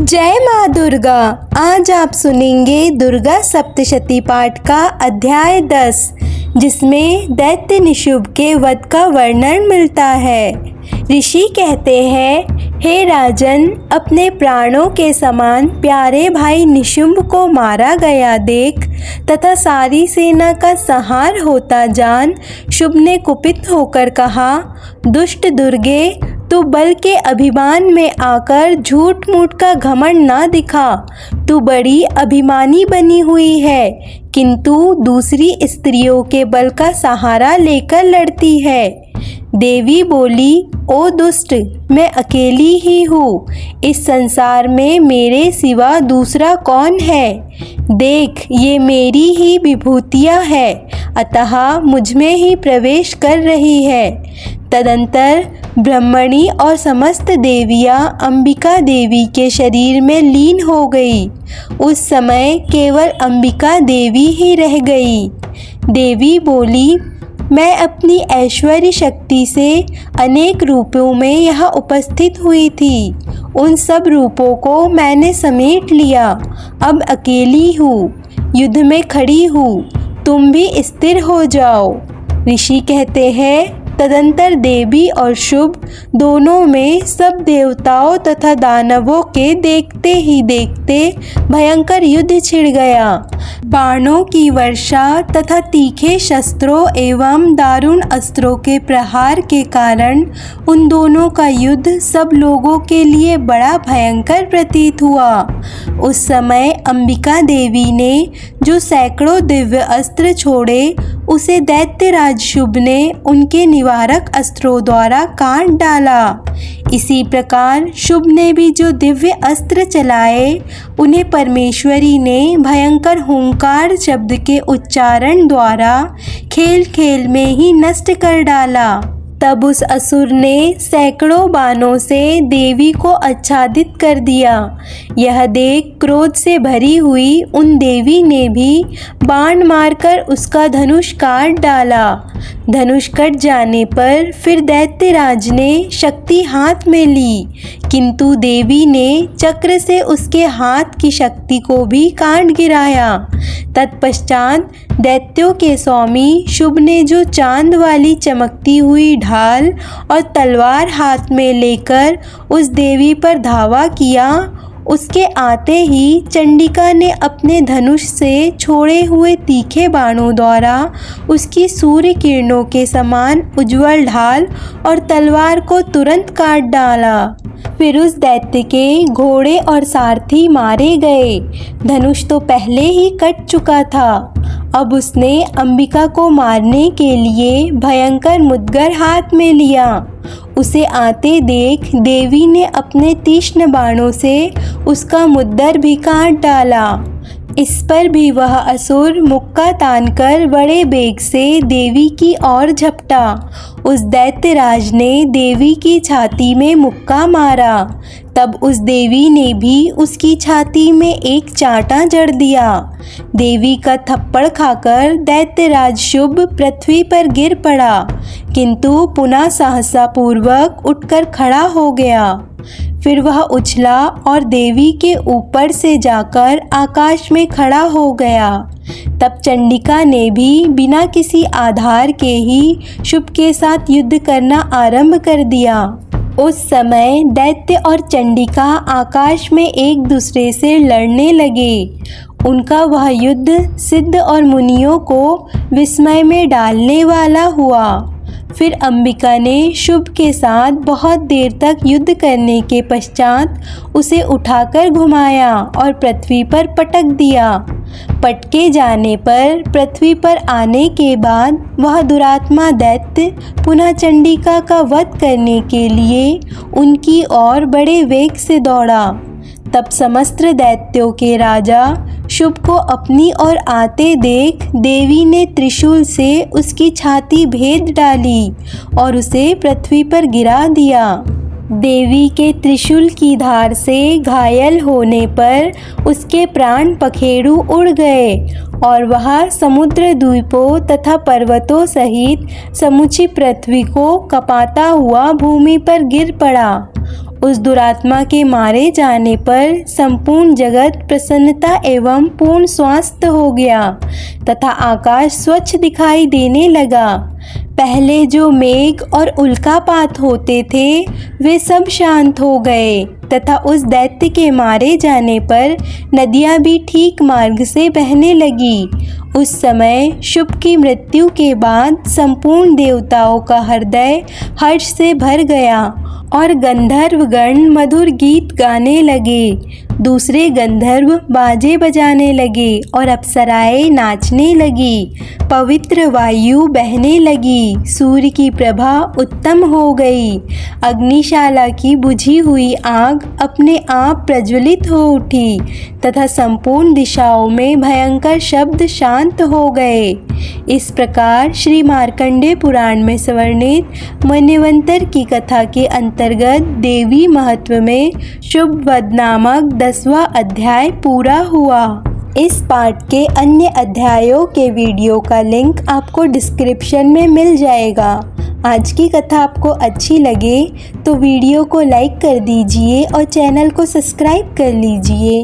जय माँ दुर्गा। आज आप सुनेंगे दुर्गा सप्तशती पाठ का अध्याय 10, जिसमें दैत्य निशुंभ के वध का वर्णन मिलता है। ऋषि कहते हैं, हे राजन, अपने प्राणों के समान प्यारे भाई निशुंभ को मारा गया देख तथा सारी सेना का संहार होता जान शुंभ ने कुपित होकर कहा, दुष्ट दुर्गे, तू बल के अभिमान में आकर झूठ मूठ का घमंड ना दिखा। तू बड़ी अभिमानी बनी हुई है, किंतु दूसरी स्त्रियों के बल का सहारा लेकर लड़ती है। देवी बोली, ओ दुष्ट, मैं अकेली ही हूँ। इस संसार में मेरे सिवा दूसरा कौन है? देख, ये मेरी ही विभूतियाँ है, अतः मुझमें ही प्रवेश कर रही है। तदंतर ब्रह्मणी और समस्त देवियाँ अंबिका देवी के शरीर में लीन हो गई। उस समय केवल अंबिका देवी ही रह गई। देवी बोली, मैं अपनी ऐश्वर्य शक्ति से अनेक रूपों में यहाँ उपस्थित हुई थी। उन सब रूपों को मैंने समेट लिया। अब अकेली हूँ, युद्ध में खड़ी हूँ। तुम भी स्थिर हो जाओ। ऋषि कहते हैं, तदंतर देवी और शुंभ दोनों में सब देवताओं तथा दानवों के देखते ही देखते भयंकर युद्ध छिड़ गया। बाणों की वर्षा तथा तीखे शस्त्रों एवं दारुण अस्त्रों के प्रहार के कारण उन दोनों का युद्ध सब लोगों के लिए बड़ा भयंकर प्रतीत हुआ। उस समय अंबिका देवी ने जो सैकड़ों दिव्य अस्त्र छोड़े, उसे दैत्यराज शुंभ ने उनके निवारक अस्त्रों द्वारा काट डाला। इसी प्रकार शुंभ ने भी जो दिव्य अस्त्र चलाए, उन्हें परमेश्वरी ने भयंकर हुंकार शब्द के उच्चारण द्वारा खेल खेल में ही नष्ट कर डाला। तब उस असुर ने सैकड़ों बाणों से देवी को आच्छादित कर दिया। यह देख क्रोध से भरी हुई उन देवी ने भी बाण मारकर उसका धनुष काट डाला। धनुष कट जाने पर फिर दैत्यराज ने शक्ति हाथ में ली, किंतु देवी ने चक्र से उसके हाथ की शक्ति को भी काट गिराया। तत्पश्चात दैत्यों के स्वामी शुंभ ने जो चांद वाली चमकती हुई ढाल और तलवार हाथ में लेकर उस देवी पर धावा किया, उसके आते ही चंडिका ने अपने धनुष से छोड़े हुए तीखे बाणों द्वारा उसकी सूर्य किरणों के समान उज्ज्वल ढाल और तलवार को तुरंत काट डाला। फिर उस दैत्य के घोड़े और सारथी मारे गए। धनुष तो पहले ही कट चुका था। अब उसने अंबिका को मारने के लिए भयंकर मुद्गर हाथ में लिया। उसे आते देख देवी ने अपने तीक्ष्ण बाणों से उसका मुद्गर भी काट डाला। इस पर भी वह असुर मुक्का तानकर बड़े बेग से देवी की ओर झपटा। उस दैत्यराज ने देवी की छाती में मुक्का मारा। तब उस देवी ने भी उसकी छाती में एक चांटा जड़ दिया। देवी का थप्पड़ खाकर दैत्यराज शुंभ पृथ्वी पर गिर पड़ा, किंतु पुनः साहसपूर्वक उठकर खड़ा हो गया। फिर वह उछला और देवी के ऊपर से जाकर आकाश में खड़ा हो गया। तब चंडिका ने भी बिना किसी आधार के ही शुंभ के साथ युद्ध करना आरंभ कर दिया। उस समय दैत्य और चंडिका आकाश में एक दूसरे से लड़ने लगे। उनका वह युद्ध सिद्ध और मुनियों को विस्मय में डालने वाला हुआ। फिर अंबिका ने शुंभ के साथ बहुत देर तक युद्ध करने के पश्चात उसे उठाकर घुमाया और पृथ्वी पर पटक दिया। पटके जाने पर पृथ्वी पर आने के बाद वह दुरात्मा दैत्य पुनः चंडिका का वध करने के लिए उनकी ओर बड़े वेग से दौड़ा। तब समस्त दैत्यों के राजा शुंभ को अपनी ओर आते देख देवी ने त्रिशूल से उसकी छाती भेद डाली और उसे पृथ्वी पर गिरा दिया। देवी के त्रिशूल की धार से घायल होने पर उसके प्राण पखेरु उड़ गए और वह समुद्र द्वीपों तथा पर्वतों सहित समूची पृथ्वी को कपाता हुआ भूमि पर गिर पड़ा। उस दुरात्मा के मारे जाने पर संपूर्ण जगत प्रसन्नता एवं पूर्ण स्वास्थ्य हो गया तथा आकाश स्वच्छ दिखाई देने लगा। पहले जो मेघ और उल्कापात होते थे वे सब शांत हो गए तथा उस दैत्य के मारे जाने पर नदियाँ भी ठीक मार्ग से बहने लगी। उस समय शुभ की मृत्यु के बाद संपूर्ण देवताओं का हृदय हर्ष से भर गया और गंधर्वगण मधुर गीत गाने लगे। दूसरे गंधर्व बाजे बजाने लगे और अप्सराएं नाचने लगी। पवित्र वायु बहने लगी, सूर्य की प्रभा उत्तम हो गई। अग्निशाला की बुझी हुई आग अपने आप प्रज्वलित हो उठी तथा संपूर्ण दिशाओं में भयंकर शब्द शांत हो गए। इस प्रकार श्री मार्कंडेय पुराण में वर्णित मन्वंतर की कथा के अंतर्गत देवी महत्व में शुभ वध नामक 10वां अध्याय पूरा हुआ। इस पाठ के अन्य अध्यायों के वीडियो का लिंक आपको डिस्क्रिप्शन में मिल जाएगा। आज की कथा आपको अच्छी लगे तो वीडियो को लाइक कर दीजिए और चैनल को सब्सक्राइब कर लीजिए।